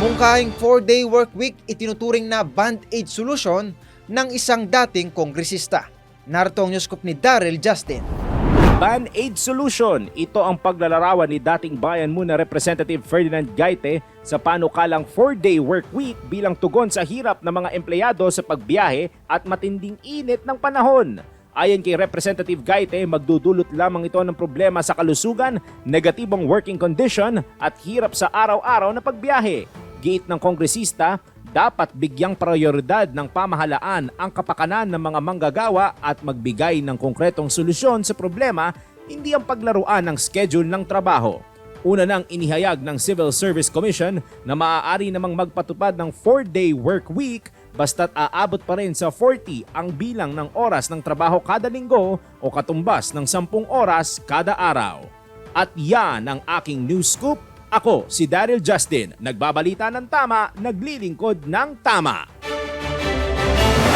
Mungkahing 4-day work week itinuturing na band-aid solution ng isang dating kongresista. Narito ang newscoop ni Daryl Justin. Band-aid solution. Ito ang paglalarawan ni dating Bayan Muna Representative Ferdinand Gaite sa panukalang 4-day work week bilang tugon sa hirap ng mga empleyado sa pagbiyahe at matinding init ng panahon. Ayon kay Representative Gaite, magdudulot lamang ito ng problema sa kalusugan, negatibong working condition at hirap sa araw-araw na pagbiyahe. Giit ng kongresista, dapat bigyang prioridad ng pamahalaan ang kapakanan ng mga manggagawa at magbigay ng konkretong solusyon sa problema, hindi ang paglaruan ng schedule ng trabaho. Una nang inihayag ng Civil Service Commission na maaari namang magpatupad ng 4-day work week basta't aabot pa rin sa 40 ang bilang ng oras ng trabaho kada linggo o katumbas ng 10 oras kada araw. At yan ang aking news scoop. Ako si Daryl Justin, nagbabalita ng tama, naglilingkod ng tama.